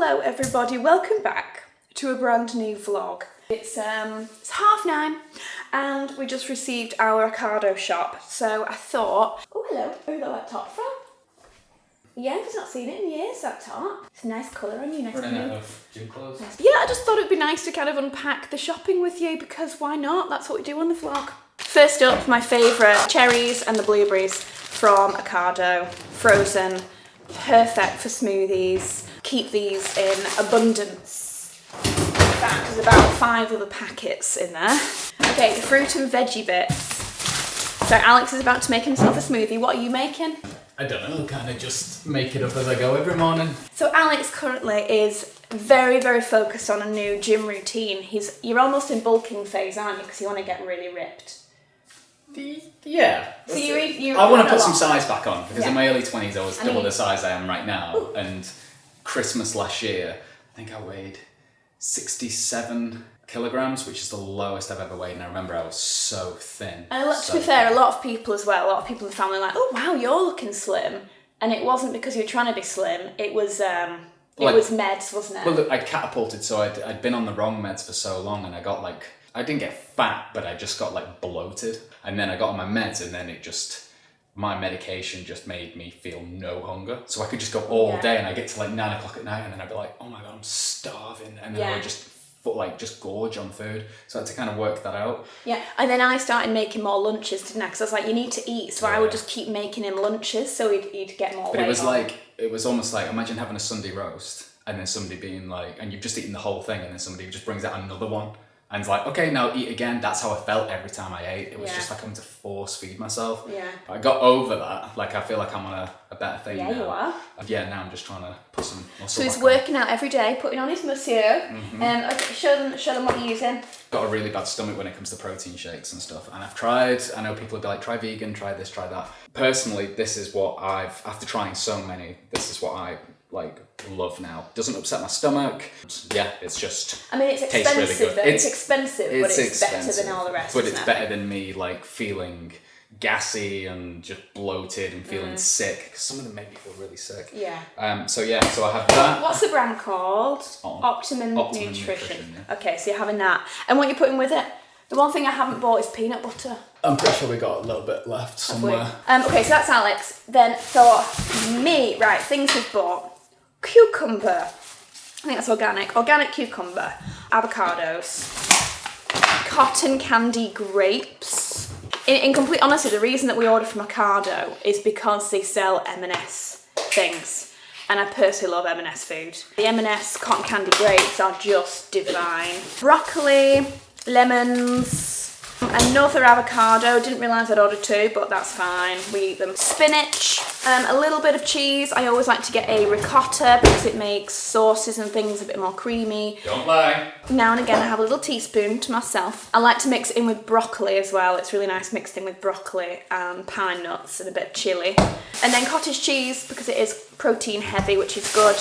Hello everybody, welcome back to a brand new vlog. It's 9:30 and we just received our Ocado shop, so I thought, oh hello, where have you got that top from? Yeah, I've not seen it in years, that top. It's a nice colour on you, nice running out of gym clothes. Yeah, I just thought it'd be nice to kind of unpack the shopping with you because why not? That's what we do on the vlog. First up, my favourite cherries and the blueberries from Ocado, frozen, perfect for smoothies. Keep these in abundance. In fact, there's about 5 other packets in there. Okay, the fruit and veggie bits. So Alex is about to make himself a smoothie. What are you making? I don't know, kind of just make it up as I go every morning. So Alex currently is very, very focused on a new gym routine. You're almost in bulking phase, aren't you? Because you want to get really ripped. Yeah. So you I want to put some size back on because in my early 20s I was I double mean, the size I am right now. Ooh. And Christmas last year, I think I weighed 67 kilograms, which is the lowest I've ever weighed. And I remember I was so thin. And to be fair, a lot of people as well, a lot of people in the family are like, oh wow, you're looking slim. And it wasn't because you were trying to be slim, it was meds, wasn't it? Well, look, I catapulted, so I'd been on the wrong meds for so long and I got like, I didn't get fat, but I just got like bloated. And then I got on my meds and then my medication just made me feel no hunger. So I could just go all day and I get to like 9 o'clock at night and then I'd be like, oh my God, I'm starving. And then I would just gorge on food. So I had to kind of work that out. Yeah, and then I started making more lunches, didn't I? Because I was like, you need to eat. So I would just keep making him lunches so he'd get more weight. But it was almost like, imagine having a Sunday roast and then somebody being like, and you've just eaten the whole thing and then somebody just brings out another one. And it's like, okay, now eat again. That's how I felt every time I ate. It was just like having to force feed myself. Yeah. But I got over that. Like, I feel like I'm on a better thing now. Yeah, you are. Yeah, now I'm just trying to put some muscle. So he's working out every day, putting on his muscle. Okay, show them what you're using. Got a really bad stomach when it comes to protein shakes and stuff. And I've tried, I know people would be like, try vegan, try this, try that. Personally, this is what after trying so many, this is what I love now. Doesn't upset my stomach. Yeah, it's just. I mean, it's expensive. Tastes really good. It's expensive, but it's better than all the rest. But it's better than me feeling gassy and just bloated and feeling sick. Because some of them make me feel really sick. Yeah. So I have that. What's the brand called? Optimum Nutrition. Yeah. Okay, so you're having that, and what you're putting with it? The one thing I haven't bought is peanut butter. I'm pretty sure we got a little bit left somewhere. Okay, so that's Alex. Then for me, right, things we've bought. Cucumber. I think that's organic. Organic cucumber. Avocados. Cotton candy grapes. In complete honesty, the reason that we order from Ocado is because they sell M&S things. And I personally love M&S food. The M&S cotton candy grapes are just divine. Broccoli. Lemons, another avocado. Didn't realise I'd ordered 2, but that's fine. We eat them. Spinach, a little bit of cheese. I always like to get a ricotta because it makes sauces and things a bit more creamy. Don't lie. Now and again, I have a little teaspoon to myself. I like to mix it in with broccoli as well. It's really nice mixed in with broccoli and pine nuts and a bit of chilli. And then cottage cheese because it is protein heavy, which is good.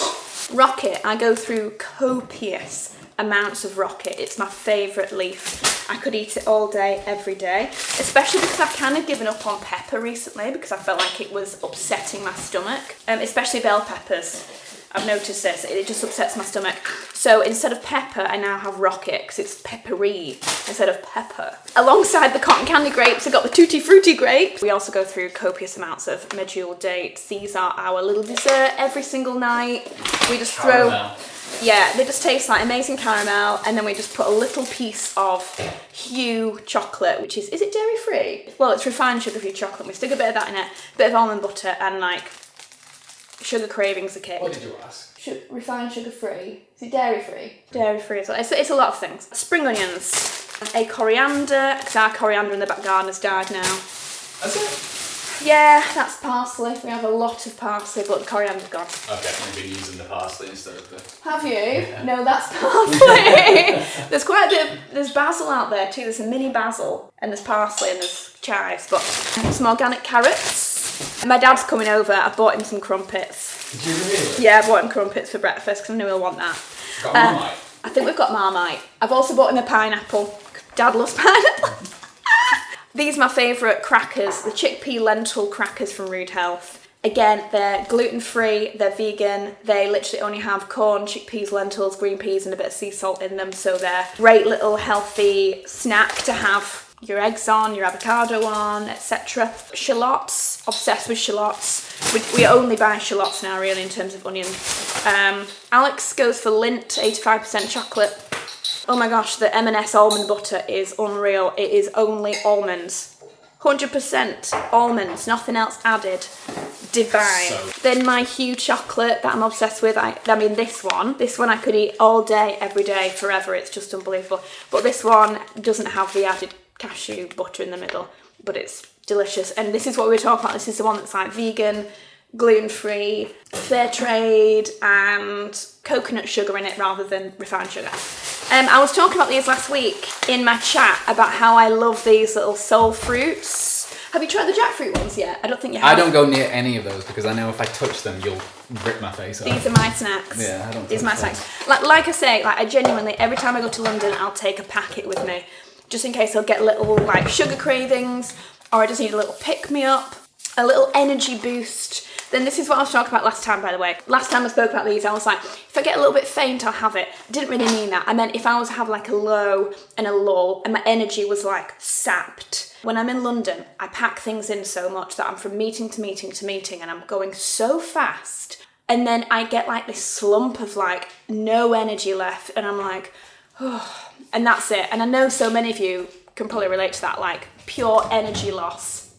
Rocket, I go through copious amounts of rocket. It's my favourite leaf. I could eat it all day, every day, especially because I've kind of given up on pepper recently because I felt like it was upsetting my stomach, especially bell peppers. I've noticed this, it just upsets my stomach. So instead of pepper, I now have rocket because it's peppery instead of pepper. Alongside the cotton candy grapes, I've got the tutti frutti grapes. We also go through copious amounts of medjool dates. These are our little dessert every single night. We just throw. Yeah, they just taste like amazing caramel, and then we just put a little piece of Hue chocolate, which is it dairy free? Well, it's refined sugar-free chocolate. We stick a bit of that in it, a bit of almond butter, and sugar cravings are kicked. What did you ask? Refined sugar-free. Is it dairy free? Dairy free as well. It's a lot of things. Spring onions, a coriander, because our coriander in the back garden has died now. Is it? Yeah, that's parsley. We have a lot of parsley, but the coriander's gone. I've definitely been using the parsley instead of the... Have you? Yeah. No, that's parsley. There's quite a bit there's basil out there too. There's a mini basil, and there's parsley, and there's chives, but some organic carrots. My dad's coming over. I bought him some crumpets. Did you really? Yeah, I bought him crumpets for breakfast because I knew he'll want that. Got Marmite? I think we've got Marmite. I've also bought him a pineapple. Dad loves pineapple. These are my favourite crackers, the chickpea lentil crackers from Rude Health. Again, they're gluten-free, they're vegan, they literally only have corn, chickpeas, lentils, green peas and a bit of sea salt in them, so they're a great little healthy snack to have your eggs on, your avocado on, etc. Shallots, obsessed with shallots. We only buy shallots now really in terms of onions. Alex goes for Lindt, 85% chocolate. Oh my gosh, the M&S almond butter is unreal. It is only almonds. 100% almonds, nothing else added. Divine. Then my Hue chocolate that I'm obsessed with. I mean this one I could eat all day, every day, forever. It's just unbelievable. But this one doesn't have the added cashew butter in the middle, but it's delicious. And this is what we were talking about. This is the one that's like vegan, gluten-free, fair trade, and coconut sugar in it rather than refined sugar. I was talking about these last week in my chat about how I love these little soul fruits. Have you tried the jackfruit ones yet? I don't think you have. I don't go near any of those because I know if I touch them, you'll rip my face off. These are my snacks. Yeah, I don't. These are my snacks. Like I say, like I genuinely, every time I go to London, I'll take a packet with me, just in case I'll get little like sugar cravings, or I just need a little pick me up, a little energy boost. Then this is what I was talking about last time, by the way. Last time I spoke about these, I was like, if I get a little bit faint, I'll have it. I didn't really mean that. I meant if I was to have like a low and a lull and my energy was like sapped. When I'm in London, I pack things in so much that I'm from meeting to meeting to meeting and I'm going so fast. And then I get like this slump of like no energy left and I'm like, oh, and that's it. And I know so many of you can probably relate to that, like pure energy loss.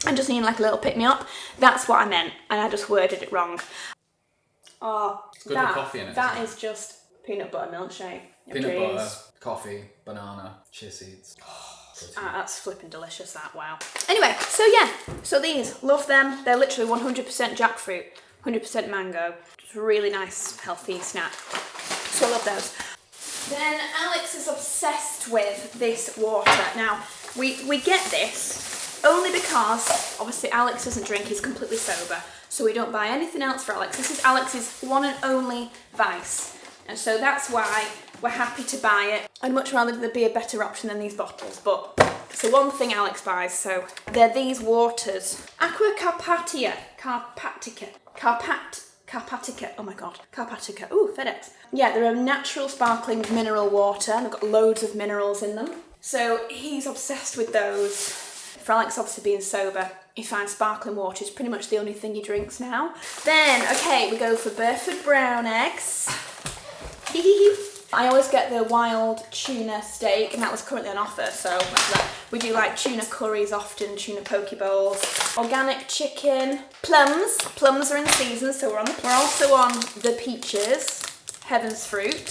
And just need like a little pick me up. That's what I meant, and I just worded it wrong. Oh, it's good with coffee in it. That is just peanut butter milkshake. Peanut butter, coffee, banana, chia seeds. That's flipping delicious. That wow. Anyway, so yeah, so these love them. They're literally 100% jackfruit, 100% mango. Just a really nice, healthy snack. So I love those. Then Alex is obsessed with this water. Now we get this. Only because, obviously, Alex doesn't drink, he's completely sober, so we don't buy anything else for Alex. This is Alex's one and only vice, and so that's why we're happy to buy it. I'd much rather there be a better option than these bottles, but it's the one thing Alex buys, so they're these waters. Aqua Carpatica, oh my god, Carpatica, ooh, FedEx. Yeah, they're a natural sparkling mineral water, and they've got loads of minerals in them. So he's obsessed with those. For Alex obviously being sober, he finds sparkling water is pretty much the only thing he drinks now. Then, okay, we go for Burford brown eggs. I always get the wild tuna steak, and that was currently on offer, so we do like tuna curries often, tuna poke bowls. Organic chicken. Plums. Plums are in season, so we're also on the peaches. Heaven's fruit.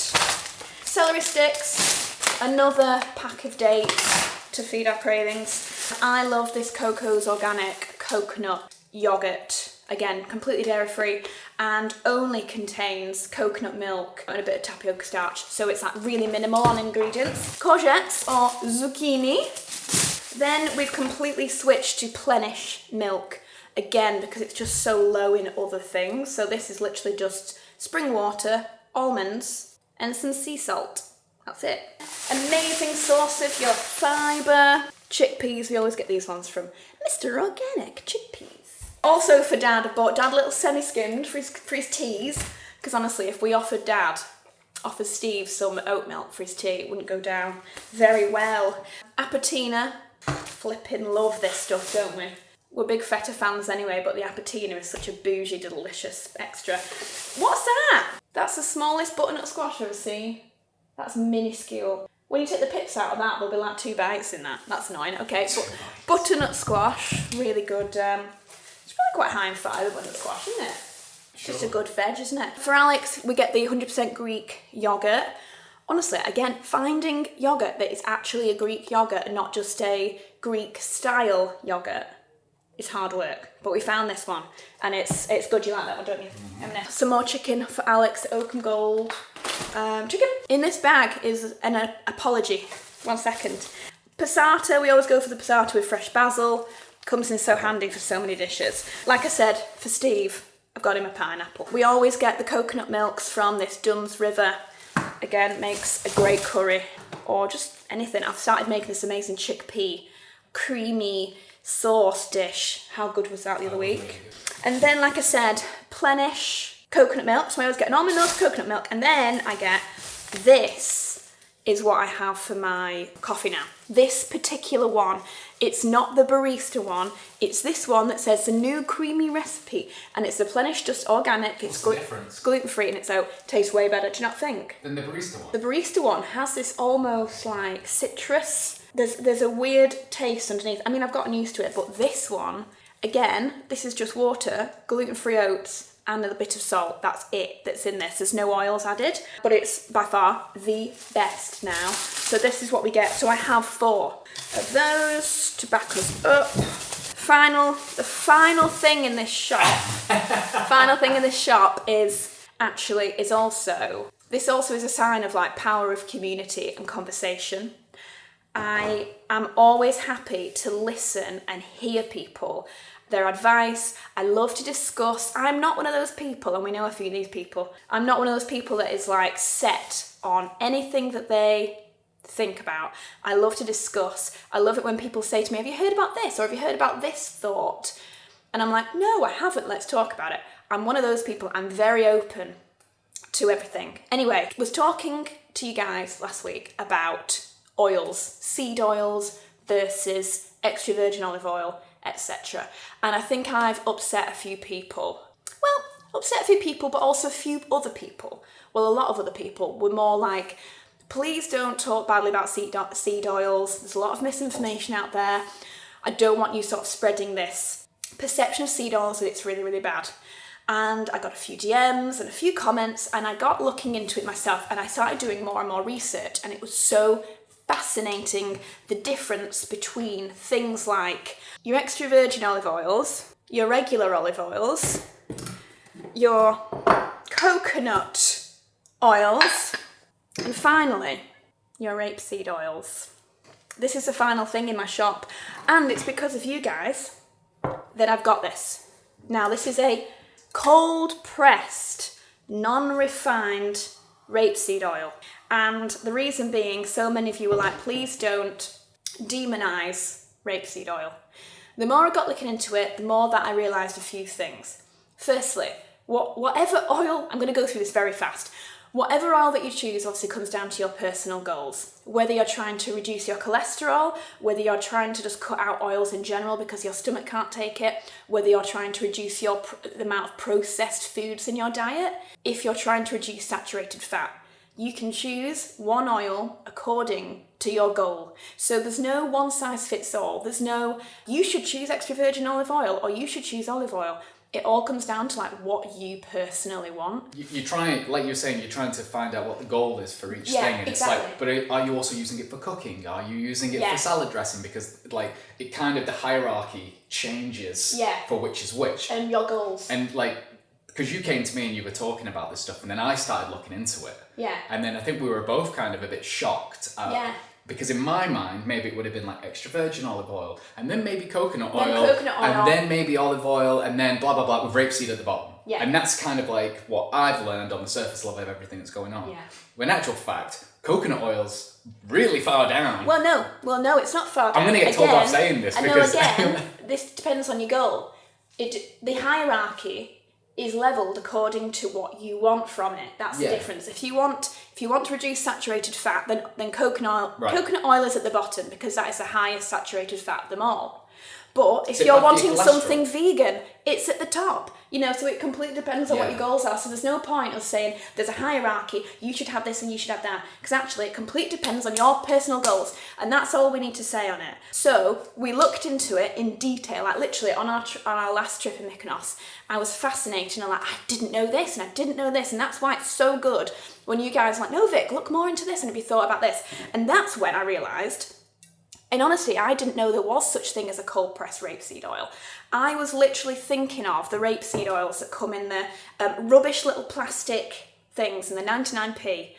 Celery sticks. Another pack of dates to feed our cravings. I love this Coco's organic coconut yogurt. Again, completely dairy free and only contains coconut milk and a bit of tapioca starch. So it's like really minimal on ingredients. Courgettes or zucchini. Then we've completely switched to Plenish milk. Again, because it's just so low in other things. So this is literally just spring water, almonds and some sea salt. That's it. Amazing source of your fibre. Chickpeas, we always get these ones from Mr. Organic Chickpeas. Also for Dad, I bought Dad a little semi-skimmed for his teas, because honestly, if we offered Steve some oat milk for his tea, it wouldn't go down very well. Appatina, flipping love this stuff, don't we? We're big feta fans anyway, but the Appatina is such a bougie, delicious extra. What's that? That's the smallest butternut squash I've ever seen. That's minuscule. When you take the pips out of that, there'll be like 2 bites in that. That's annoying. Okay, but butternut squash, really good. It's probably quite high in fibre, butternut squash, isn't it? Sure. Just a good veg, isn't it? For Alex, we get the 100% Greek yogurt. Honestly, again, finding yogurt that is actually a Greek yogurt and not just a Greek style yogurt is hard work. But we found this one, and it's good. You like that one, don't you? Mm-hmm. Some more chicken for Alex, Oakham Gold. Chicken. In this bag is an apology. 1 second. Passata, we always go for the passata with fresh basil. Comes in so handy for so many dishes. Like I said, for Steve, I've got him a pineapple. We always get the coconut milks from this Duns River. Again, makes a great curry or just anything. I've started making this amazing chickpea creamy sauce dish. How good was that the other week? Really good. And then, like I said, Plenish coconut milk. So I always get an almond milk, coconut milk, and then I get this is what I have for my coffee now. This particular one, it's not the barista one, it's this one that says the new creamy recipe, and it's the Plenish Just Organic. What's the difference? It's gluten-free and it's out. Tastes way better, do you not think? Than the barista one? The barista one has this almost like citrus. There's a weird taste underneath. I mean, I've gotten used to it, but this one, again, this is just water, gluten-free oats, and a bit of salt. That's it that's in this. There's no oils added, but it's by far the best now. So this is what we get. So I have 4 of those to back us up. The final thing in this shop, is also, this also is a sign of like power of community and conversation. I am always happy to listen and hear people, their advice. I love to discuss. I'm not one of those people, and we know a few of these people, I'm not one of those people that is like set on anything that they think about. I love to discuss. I love it when people say to me, have you heard about this? Or have you heard about this thought? And I'm like, no, I haven't. Let's talk about it. I'm one of those people. I'm very open to everything. Anyway, was talking to you guys last week about oils, seed oils versus extra virgin olive oil, etc. And I think I've upset a few people. Well, but also a few other people. Well, a lot of other people were more like, please don't talk badly about seed oils. There's a lot of misinformation out there. I don't want you sort of spreading this perception of seed oils that it's really, really bad. And I got a few DMs and a few comments, and I got looking into it myself, and I started doing more and more research, and it was so fascinating, the difference between things like your extra virgin olive oils, your regular olive oils, your coconut oils, and finally your rapeseed oils. This is the final thing in my shop, and it's because of you guys that I've got this. Now, this is a cold pressed, non-refined rapeseed oil. And the reason being, so many of you were like, please don't demonize rapeseed oil. The more I got looking into it, the more that I realized a few things. Firstly, whatever oil, I'm going to go through this very fast. Whatever oil that you choose obviously comes down to your personal goals. Whether you're trying to reduce your cholesterol, whether you're trying to just cut out oils in general because your stomach can't take it, whether you're trying to reduce the amount of processed foods in your diet, if you're trying to reduce saturated fat. You can choose one oil according to your goal. So there's no one size fits all. There's no, you should choose extra virgin olive oil or you should choose olive oil. It all comes down to like what you personally want. You try, like you're saying, you're trying to find out what the goal is for each thing. And exactly. It's like, but are you also using it for cooking? Are you using it for salad dressing? Because like it kind of, the hierarchy changes for which is which. And your goals. And like, because you came to me and you were talking about this stuff, and then I started looking into it. Yeah. And then I think we were both kind of a bit shocked. Because in my mind, maybe it would have been like extra virgin olive oil, and then maybe coconut oil, and then maybe olive oil, and then blah, blah, blah, with rapeseed at the bottom. Yeah. And that's kind of like what I've learned on the surface level of everything that's going on. Yeah. When in actual fact, coconut oil's really far down. Well, no, it's not far down. I'm going to get told off saying this because... again, this depends on your goal. The hierarchy is levelled according to what you want from it. That's the difference. If you want to reduce saturated fat, then coconut oil is at the bottom because that is the highest saturated fat of them all. But if you're wanting something vegan, it's at the top. You know, so it completely depends on what your goals are. So there's no point of saying there's a hierarchy, you should have this and you should have that. Because actually it completely depends on your personal goals. And that's all we need to say on it. So we looked into it in detail, like literally on our last trip in Mykonos. I was fascinated and I'm like, I didn't know this and I didn't know this. And that's why it's so good when you guys are like, no Vic, look more into this and have you thought about this? And that's when I realised, and honestly, I didn't know there was such thing as a cold pressed rapeseed oil. I was literally thinking of the rapeseed oils that come in the rubbish little plastic things in the 99p.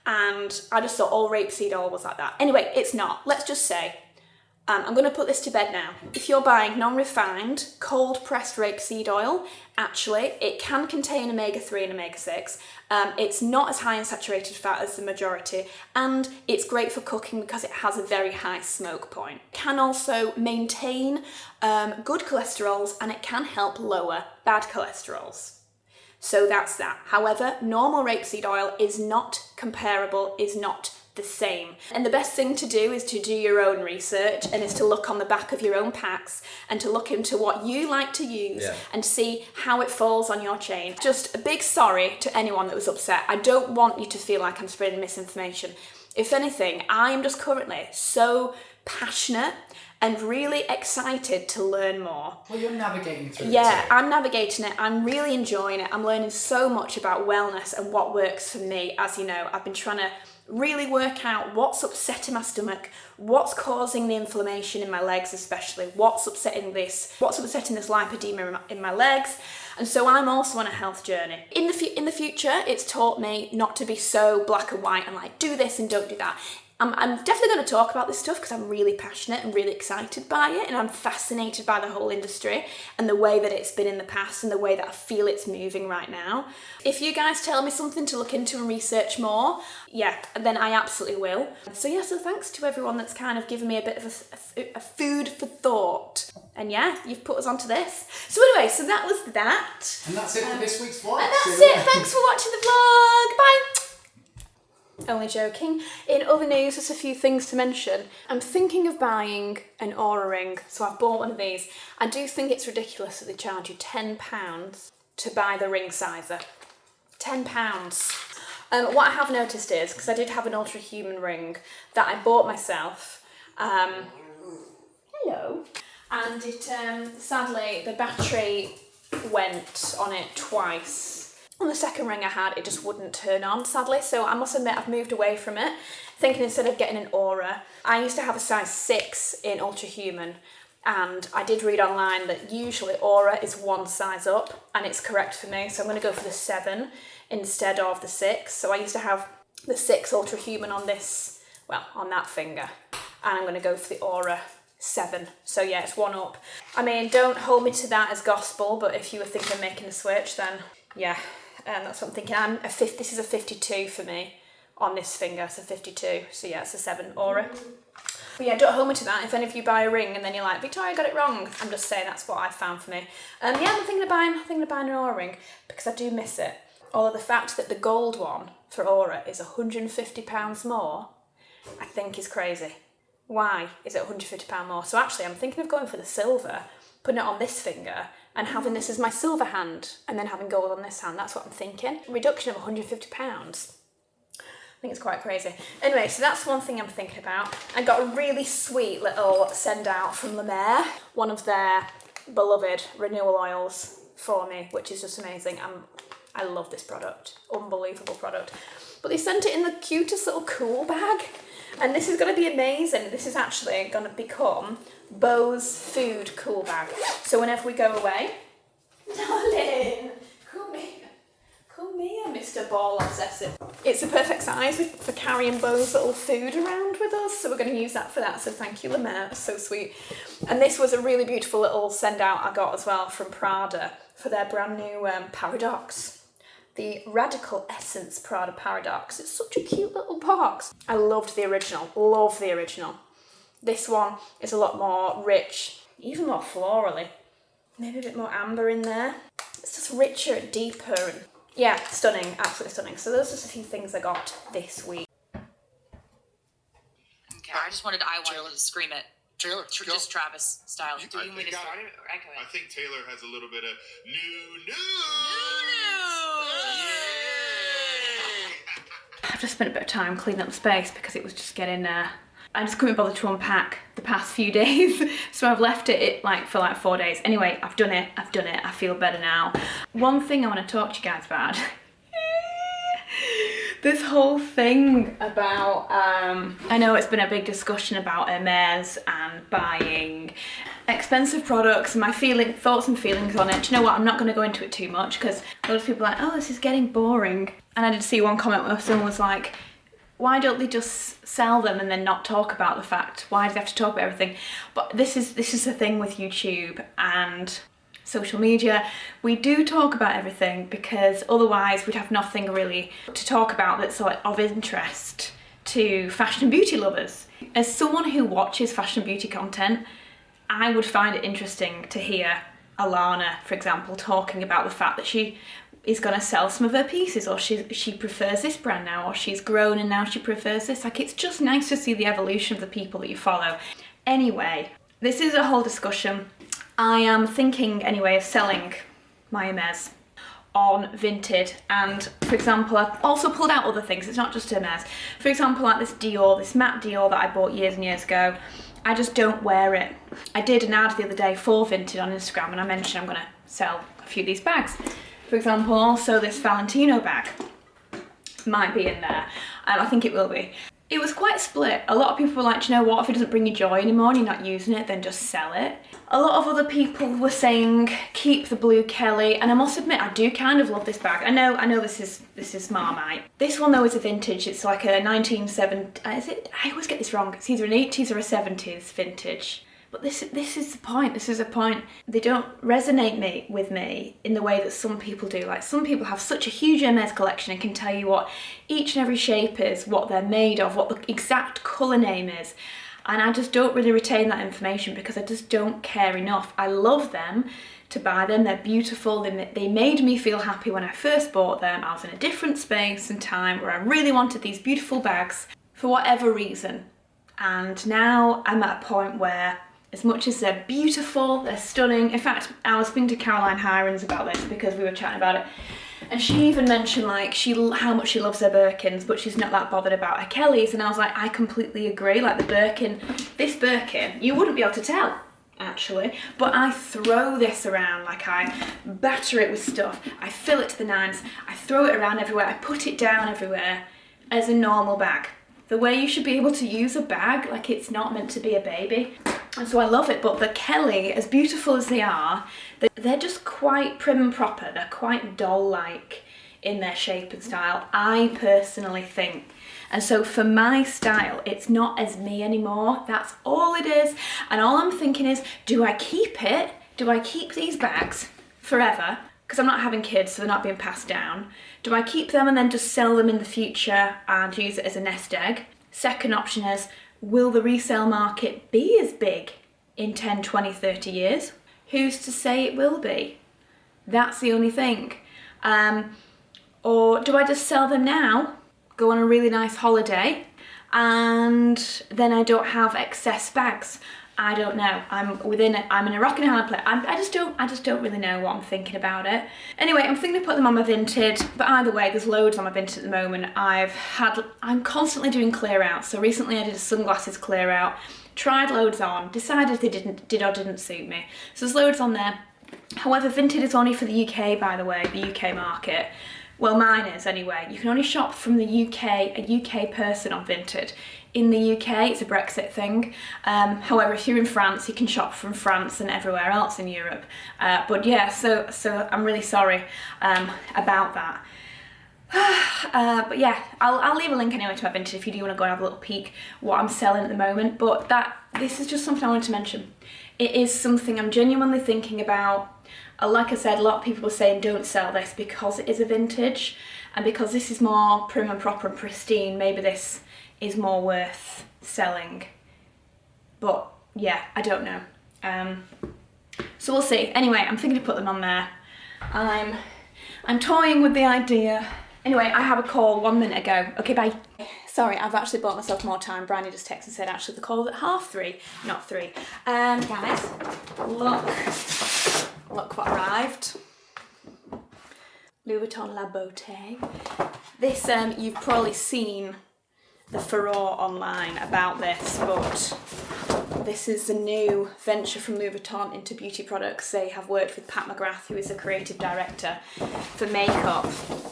And I just thought all rapeseed oil was like that. Anyway, it's not. Let's just say I'm going to put this to bed now. If you're buying non-refined, cold-pressed rapeseed oil, actually, it can contain omega-3 and omega-6. It's not as high in saturated fat as the majority, and it's great for cooking because it has a very high smoke point. It can also maintain good cholesterols, and it can help lower bad cholesterols. So that's that. However, normal rapeseed oil is not comparable, is not the same. And the best thing to do is to do your own research, and is to look on the back of your own packs and to look into what you like to use and see how it falls on your chain. Just a big sorry to anyone that was upset. I don't want you to feel like I'm spreading misinformation. If anything, I am just currently so passionate and really excited to learn more. Well, you're navigating through it. Yeah, I'm navigating it. I'm really enjoying it. I'm learning so much about wellness and what works for me. As you know, I've been trying to really work out what's upsetting my stomach, what's causing the inflammation in my legs especially, what's upsetting this lipedema in my legs. And so I'm also on a health journey. In the future, it's taught me not to be so black and white and like, do this and don't do that. I'm definitely going to talk about this stuff because I'm really passionate and really excited by it, and I'm fascinated by the whole industry and the way that it's been in the past and the way that I feel it's moving right now. If you guys tell me something to look into and research more, yeah, then I absolutely will. So yeah, so thanks to everyone that's kind of given me a bit of a food for thought. And yeah, you've put us onto this. So anyway, so that was that. And that's it for this week's vlog. And that's it. Thanks for watching the vlog. Bye. Only joking. In other news, there's a few things to mention. I'm thinking of buying an Aura ring, so I've bought one of these. I do think it's ridiculous that they charge you £10 to buy the ring sizer. £10. What I have noticed is, because I did have an Ultra Human ring that I bought myself. Hello. And it, sadly, the battery went on it twice. On the second ring I had, it just wouldn't turn on, sadly, so I must admit I've moved away from it, thinking instead of getting an Aura. I used to have a size 6 in Ultra Human, and I did read online that usually Aura is one size up, and it's correct for me, so I'm going to go for the 7 instead of the 6. So I used to have the 6 Ultra Human on this, well, on that finger, and I'm going to go for the Aura 7. So yeah, it's one up. I mean, don't hold me to that as gospel, but if you were thinking of making a switch, then yeah. That's what I'm thinking. This is a 52 for me on this finger. It's a 52. So yeah, it's a 7 Aura. But yeah, don't hold me to that. If any of you buy a ring and then you're like, Victoria, I got it wrong. I'm just saying that's what I found for me. Yeah, I'm thinking of buying an Aura ring because I do miss it. Although the fact that the gold one for Aura is £150 more, I think is crazy. Why is it £150 more? So actually, I'm thinking of going for the silver, putting it on this finger, and having this as my silver hand, and then having gold on this hand. That's what I'm thinking. A reduction of £150. I think it's quite crazy. Anyway, so that's one thing I'm thinking about. I got a really sweet little send out from La Mer, one of their beloved renewal oils for me, which is just amazing. I love this product. Unbelievable product. But they sent it in the cutest little cool bag. And this is going to be amazing. This is actually going to become Beau's food cool bag. So whenever we go away, darling, come here, Mr. Ball Obsessive. It's a perfect size for carrying Beau's little food around with us. So we're going to use that for that. So thank you, La Mer. So sweet. And this was a really beautiful little send out I got as well from Prada for their brand new Paradox. The Radical Essence Prada Paradox. It's such a cute little box. I loved the original. Love the original. This one is a lot more rich, even more florally. Maybe a bit more amber in there. It's just richer and deeper. And yeah, stunning. Absolutely stunning. So those are just a few things I got this week. Okay, I wanted to scream it. Taylor, Just Travis style. Do you want me to start it? Or I think Taylor has a little bit of new. I've just spent a bit of time cleaning up the space because it was just getting I just couldn't bother to unpack the past few days, so I've left it for 4 days. Anyway, I've done it, I feel better now. One thing I want to talk to you guys about, this whole thing about, I know it's been a big discussion about Hermes and buying expensive products and my thoughts and feelings on it. Do you know what, I'm not going to go into it too much because a lot of people are like, oh, this is getting boring. And I did see one comment where someone was like, why don't they just sell them and then not talk about the fact? Why do they have to talk about everything? But this is the thing with YouTube and social media. We do talk about everything because otherwise we'd have nothing really to talk about that's like of interest to fashion and beauty lovers. As someone who watches fashion and beauty content, I would find it interesting to hear Alana, for example, talking about the fact that she is going to sell some of her pieces, or she prefers this brand now, or she's grown and now she prefers this. Like, it's just nice to see the evolution of the people that you follow. Anyway, this is a whole discussion. I am thinking anyway of selling my Hermes on Vinted, and for example I've also pulled out other things, it's not just Hermes. For example, like this Dior, this matte Dior that I bought years and years ago, I just don't wear it. I did an ad the other day for Vinted on Instagram and I mentioned I'm going to sell a few of these bags. For example, also this Valentino bag might be in there. I think it will be. It was quite split. A lot of people were like, do you know what, if it doesn't bring you joy anymore and you're not using it, then just sell it. A lot of other people were saying keep the blue Kelly, and I must admit I do kind of love this bag. I know this is Marmite. This one though is a vintage. It's like a 1970. Is it? I always get this wrong. It's either an 80s or a 70s vintage. But this is the point. This is a point. They don't resonate with me in the way that some people do. Like, some people have such a huge Hermes collection and can tell you what each and every shape is, what they're made of, what the exact colour name is. And I just don't really retain that information because I just don't care enough. I love them to buy them. They're beautiful. They made me feel happy when I first bought them. I was in a different space and time where I really wanted these beautiful bags for whatever reason. And now I'm at a point where, as much as they're beautiful, they're stunning. In fact, I was speaking to Caroline Hirons about this because we were chatting about it. And she even mentioned like how much she loves her Birkins, but she's not that bothered about her Kellys. And I was like, I completely agree. Like, the Birkin, this Birkin, you wouldn't be able to tell actually, but I throw this around, like I batter it with stuff. I fill it to the nines. I throw it around everywhere. I put it down everywhere as a normal bag. The way you should be able to use a bag, like it's not meant to be a baby. And so I love it, but the Kelly, as beautiful as they are, they're just quite prim and proper. They're quite doll-like in their shape and style, I personally think. And so for my style, it's not as me anymore. That's all it is. And all I'm thinking is, do I keep it? Do I keep these bags forever? Because I'm not having kids, so they're not being passed down. Do I keep them and then just sell them in the future and use it as a nest egg? Second option is, will the resale market be as big in 10, 20, 30 years? Who's to say it will be? That's the only thing. Or do I just sell them now, go on a really nice holiday, and then I don't have excess bags? I don't know. I'm in a rock and a hard place. I just don't really know what I'm thinking about it. Anyway, I'm thinking to put them on my Vinted, but either way, there's loads on my Vinted at the moment. I'm constantly doing clear out. So recently I did a sunglasses clear out, tried loads on, decided they did or didn't suit me. So there's loads on there. However, Vinted is only for the UK, by the way, the UK market. Well, mine is anyway. You can only shop from the UK, a UK person on Vinted. In the UK, it's a Brexit thing. However, if you're in France, you can shop from France and everywhere else in Europe. But yeah, so I'm really sorry about that. But yeah, I'll leave a link anyway to my Vinted if you do want to go and have a little peek what I'm selling at the moment. But this is just something I wanted to mention. It is something I'm genuinely thinking about. Like I said, a lot of people were saying don't sell this because it is a vintage, and because this is more prim and proper and pristine, maybe this is more worth selling. But yeah, I don't know. So we'll see. Anyway, I'm thinking to put them on there. I'm toying with the idea. Anyway, I have a call 1 minute ago. Okay, bye. Sorry, I've actually bought myself more time. Bryony just texted and said actually the call was at 3:30, not 3. Guys, look what arrived. Louis Vuitton La Beauté. This, you've probably seen the furore online about this, but this is a new venture from Louis Vuitton into beauty products. They have worked with Pat McGrath, who is the creative director for makeup.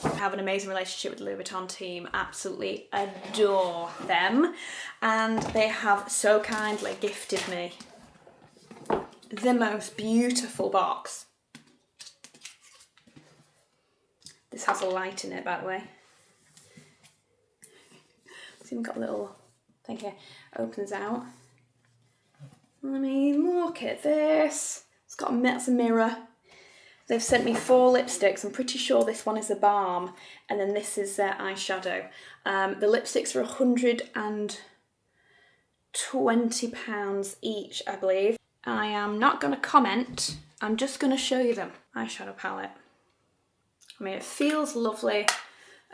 I have an amazing relationship with the Louis Vuitton team, absolutely adore them. And they have so kindly gifted me the most beautiful box. This has a light in it, by the way. It's even got a little thing here. Opens out. I mean, look at this. It's got that's a mirror. They've sent me 4 lipsticks. I'm pretty sure this one is a balm, and then this is their eyeshadow. The lipsticks are £120 each, I believe. I am not going to comment. I'm just going to show you them. Eyeshadow palette. I mean, it feels lovely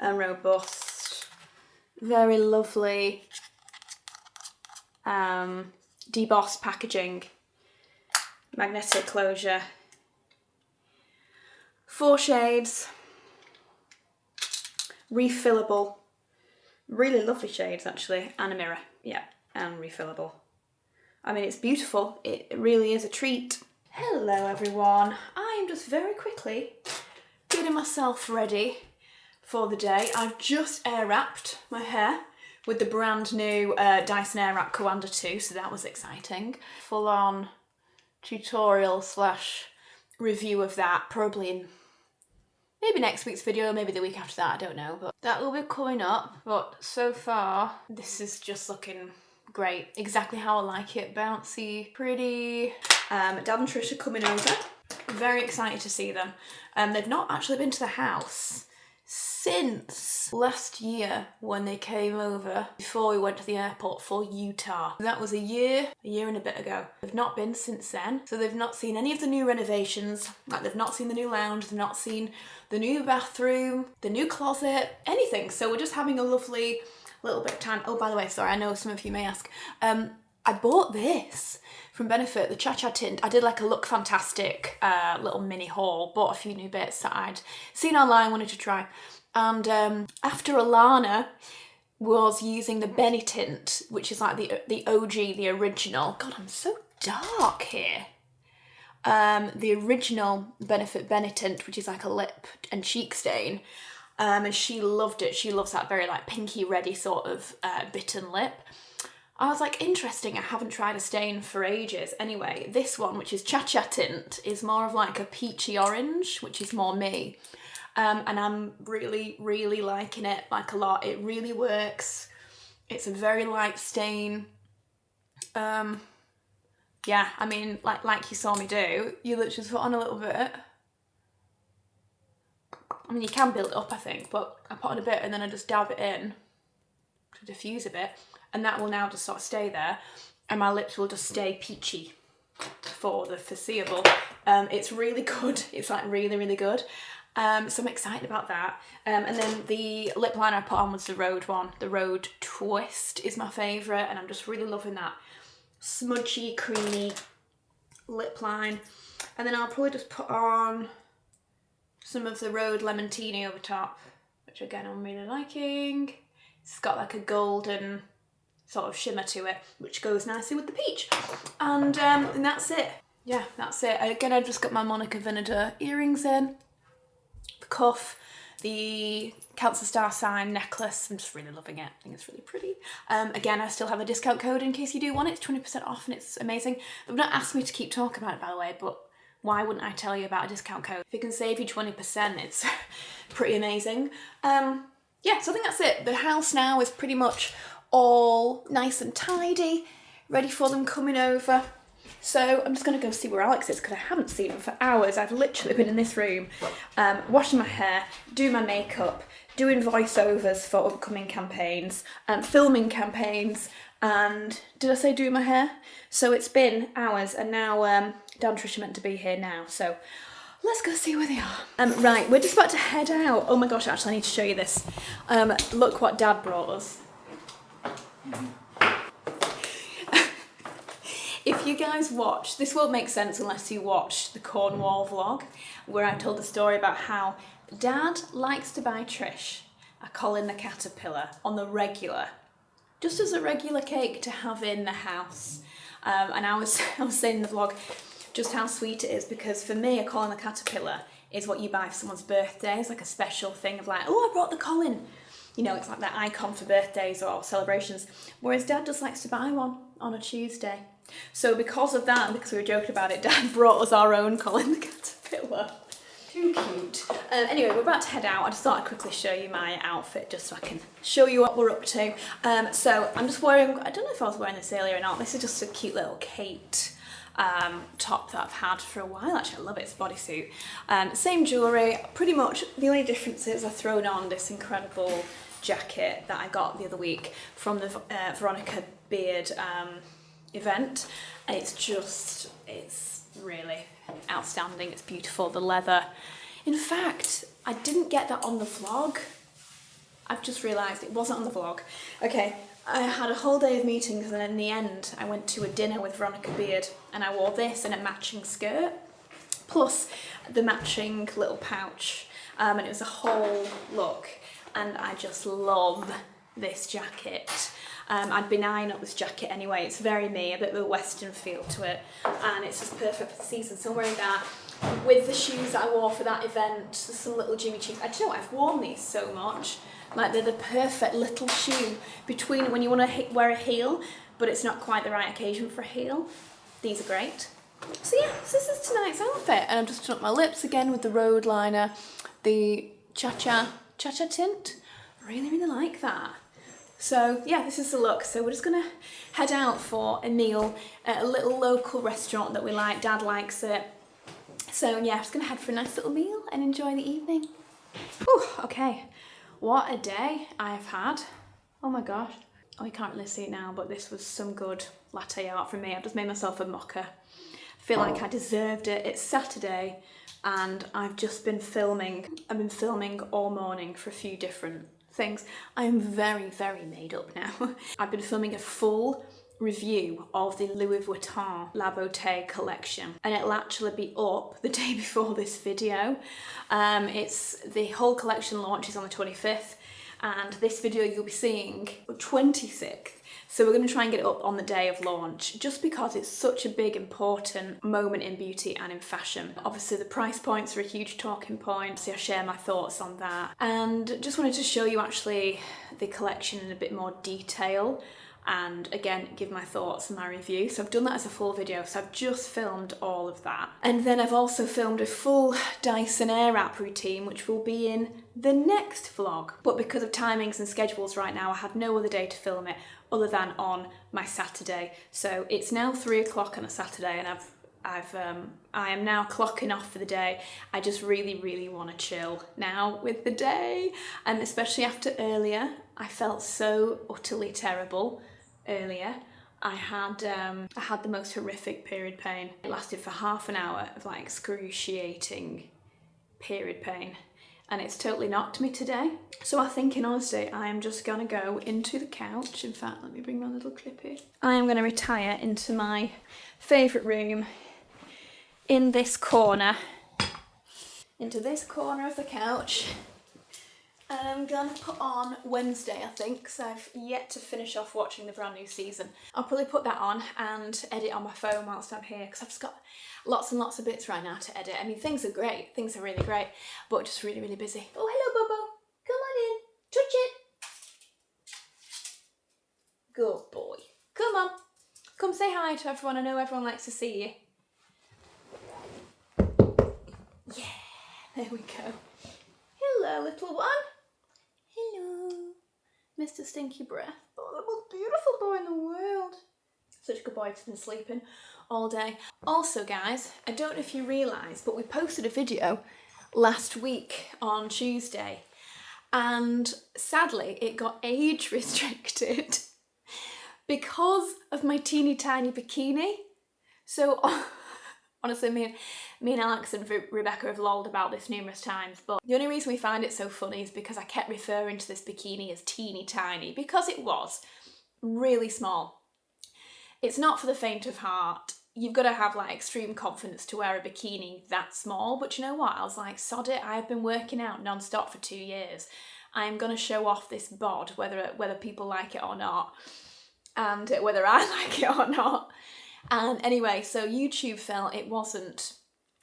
and robust. Very lovely debossed packaging. Magnetic closure. 4 shades. Refillable. Really lovely shades, actually. And a mirror. Yeah, and refillable. I mean, it's beautiful. It really is a treat. Hello, everyone. I am just very quickly getting myself ready for the day. I've just air wrapped my hair with the brand new Dyson Airwrap Coanda 2, so that was exciting. Full on tutorial / review of that, probably in maybe next week's video, maybe the week after that, I don't know, but that will be coming up. But so far, this is just looking great. Exactly how I like it. Bouncy, pretty. Dad and Trish are coming over. Very excited to see them. They've not actually been to the house since last year when they came over before we went to the airport for Utah. That was a year and a bit ago. They've not been since then, so they've not seen any of the new renovations. Like, they've not seen the new lounge, they've not seen the new bathroom, the new closet, anything. So we're just having a lovely little bit of time. Oh, by the way, sorry, I know some of you may ask. I bought this from Benefit, the Cha tint. I did like a Look Fantastic little mini haul, bought a few new bits that I'd seen online, wanted to try. And after Alana was using the Benny tint, which is like the OG, the original. God, I'm so dark here. The original Benefit Benny tint, which is like a lip and cheek stain. And she loved it. She loves that very like pinky reddy sort of bitten lip. I was like, interesting, I haven't tried a stain for ages. Anyway, this one, which is Cha tint, is more of like a peachy orange, which is more me. And I'm really, really liking it, like a lot. It really works. It's a very light stain. Yeah, I mean, like you saw me do, you literally just put on a little bit. I mean, you can build it up, I think, but I put on a bit and then I just dab it in to diffuse a bit. And that will now just sort of stay there, and my lips will just stay peachy for the foreseeable. It's really good. It's like really, really good. So I'm excited about that. And then the lip liner I put on was the Rode one. The Rode Twist is my favourite, and I'm just really loving that smudgy, creamy lip line. And then I'll probably just put on some of the Rode Lemontini over top, which again I'm really liking. It's got like a golden sort of shimmer to it, which goes nicely with the peach. And that's it. Yeah, that's it. Again, I've just got my Monica Vinader earrings in, the cuff, the Cancer Star sign necklace. I'm just really loving it. I think it's really pretty. Again, I still have a discount code in case you do want it. It's 20% off and it's amazing. They've not asked me to keep talking about it, by the way, but why wouldn't I tell you about a discount code? If it can save you 20%, it's pretty amazing. Yeah, so I think that's it. The house now is pretty much all nice and tidy, ready for them coming over. So I'm just going to go see where Alex is because I haven't seen him for hours. I've literally been in this room washing my hair, doing my makeup, doing voiceovers for upcoming campaigns, filming campaigns, and did I say doing my hair? So it's been hours, and now Dan and Trish are meant to be here now, so let's go see where they are. Right, we're just about to head out. Oh my gosh, actually I need to show you this. Look what Dad brought us. If you guys watch, this won't make sense unless you watch the Cornwall vlog, where I told the story about how Dad likes to buy Trish a Colin the Caterpillar on the regular, just as a regular cake to have in the house. And I was saying in the vlog just how sweet it is, because for me a Colin the Caterpillar is what you buy for someone's birthday. It's like a special thing of like, oh, I brought the Colin. You know, it's like that icon for birthdays or celebrations. Whereas Dad just likes to buy one on a Tuesday. So because of that, and because we were joking about it, Dad brought us our own Colin the Caterpillar. Too cute. Anyway, we're about to head out. I just thought I'd quickly show you my outfit just so I can show you what we're up to. So I'm just wearing, I don't know if I was wearing this earlier or not. This is just a cute little Khaite top that I've had for a while. Actually, I love it. It's a bodysuit. Same jewellery. Pretty much the only difference is I've thrown on this incredible jacket that I got the other week from the Veronica Beard event. And it's really outstanding. It's beautiful, the leather. In fact, I didn't get that on the vlog. I've just realised it wasn't on the vlog. Okay, I had a whole day of meetings and in the end I went to a dinner with Veronica Beard and I wore this and a matching skirt plus the matching little pouch and it was a whole look and I just love this jacket. I'd been eyeing up this jacket anyway. It's very me, a bit of a western feel to it, and it's just perfect for the season. So I'm wearing that with the shoes that I wore for that event, some little Jimmy Choos. I don't know, I've worn these so much. Like they're the perfect little shoe between when you want to wear a heel, but it's not quite the right occasion for a heel. These are great. So yeah, so this is tonight's outfit, and I've just done up my lips again with the road liner, the cha-cha tint. I really like that. So yeah, this is the look. So we're just gonna head out for a meal at a little local restaurant that we like. Dad likes it. So yeah, I'm just gonna head for a nice little meal and enjoy the evening. Whew, okay, what a day I have had. Oh my gosh. Oh, you can't really see it now, but this was some good latte art from me. I've just made myself a mocha. I feel like I deserved it. It's Saturday and I've just been filming. I've been filming all morning for a few different things. I am very made up now. I've been filming a full review of the Louis Vuitton La Beauté collection and it'll actually be up the day before this video. It's the whole collection launches on the 25th and this video you'll be seeing the 26th. So we're going to try and get it up on the day of launch just because it's such a big important moment in beauty and in fashion. Obviously the price points are a huge talking point, so I share my thoughts on that. And just wanted to show you actually the collection in a bit more detail and again give my thoughts and my review. So I've done that as a full video, so I've just filmed all of that. And then I've also filmed a full Dyson Airwrap routine which will be in the next vlog. But because of timings and schedules right now I had no other day to film it other than on my Saturday. So it's now 3 o'clock on a Saturday and I am now clocking off for the day. I just really want to chill now with the day, and especially after earlier. I felt so utterly terrible earlier. I had the most horrific period pain. It lasted for half an hour of like excruciating period pain. And it's totally knocked me today. So I think in honesty, I am just gonna go into the couch. In fact, let me bring my little clippy. I am gonna retire into my favourite room in this corner. Into this corner of the couch. And I'm gonna put on Wednesday, I think, because I've yet to finish off watching the brand new season. I'll probably put that on and edit on my phone whilst I'm here, because I've just got lots and lots of bits right now to edit. I mean, things are great, things are really great, but just really busy. Oh, hello, Bobo. Come on in. Touch it. Good boy. Come on. Come say hi to everyone. I know everyone likes to see you. Yeah, there we go. Hello, little one. Hello, Mr. Stinky Breath. Oh, the most beautiful boy in the world. Such a good boy, he's been sleeping all day. Also, guys, I don't know if you realise, but we posted a video last week on Tuesday, and sadly, it got age restricted because of my teeny tiny bikini. So, honestly, me and Alex and Rebecca have lolled about this numerous times, but the only reason we find it so funny is because I kept referring to this bikini as teeny tiny, because it was really small. It's not for the faint of heart. You've got to have like extreme confidence to wear a bikini that small, but you know what? I was like, sod it, I've been working out non-stop for 2 years. I'm going to show off this bod, whether people like it or not, and whether I like it or not. And anyway, so YouTube felt it wasn't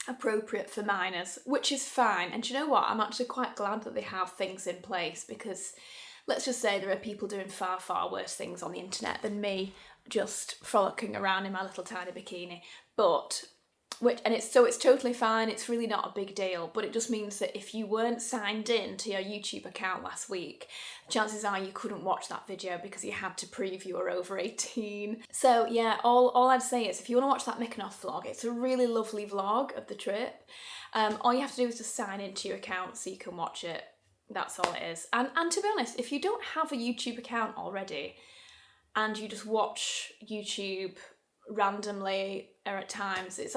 appropriate for minors, which is fine. And do you know what? I'm actually quite glad that they have things in place, because let's just say there are people doing far worse things on the internet than me just frolicking around in my little tiny bikini. But and it's totally fine. It's really not a big deal, but it just means that if you weren't signed in to your YouTube account last week, chances are you couldn't watch that video because you had to prove you were over 18. So yeah, all I'd say is if you want to watch that Mykonos vlog, it's a really lovely vlog of the trip. All you have to do is just sign into your account so you can watch it. That's all it is. And to be honest, if you don't have a YouTube account already and you just watch YouTube randomly or at times, it's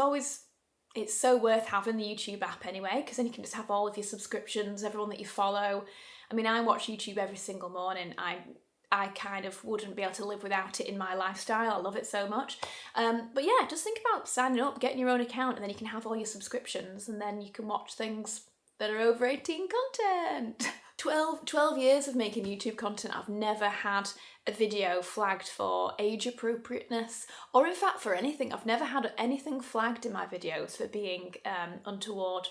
so worth having the YouTube app anyway, because then you can just have all of your subscriptions, everyone that you follow. I mean, I watch YouTube every single morning. I kind of wouldn't be able to live without it in my lifestyle. I love it so much. But yeah, just think about signing up, getting your own account, and then you can have all your subscriptions, and then you can watch things that are over 18 content. 12 years of making YouTube content, I've never had a video flagged for age appropriateness, or in fact for anything. I've never had anything flagged in my videos for being untoward.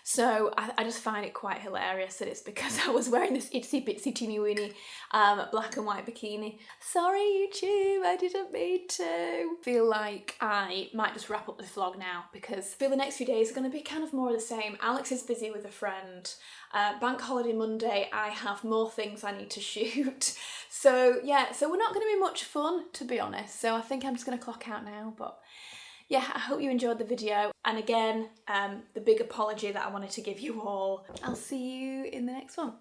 So I just find it quite hilarious that it's because I was wearing this itsy bitsy teeny weeny black and white bikini. Sorry YouTube, I didn't mean to. Feel like I might just wrap up the vlog now because I feel the next few days are going to be kind of more of the same. Alex is busy with a friend. Bank holiday Monday, I have more things I need to shoot. So yeah, so we're not going to be much fun, to be honest. So I think I'm just going to clock out now, but yeah, I hope you enjoyed the video. And again, the big apology that I wanted to give you all. I'll see you in the next one.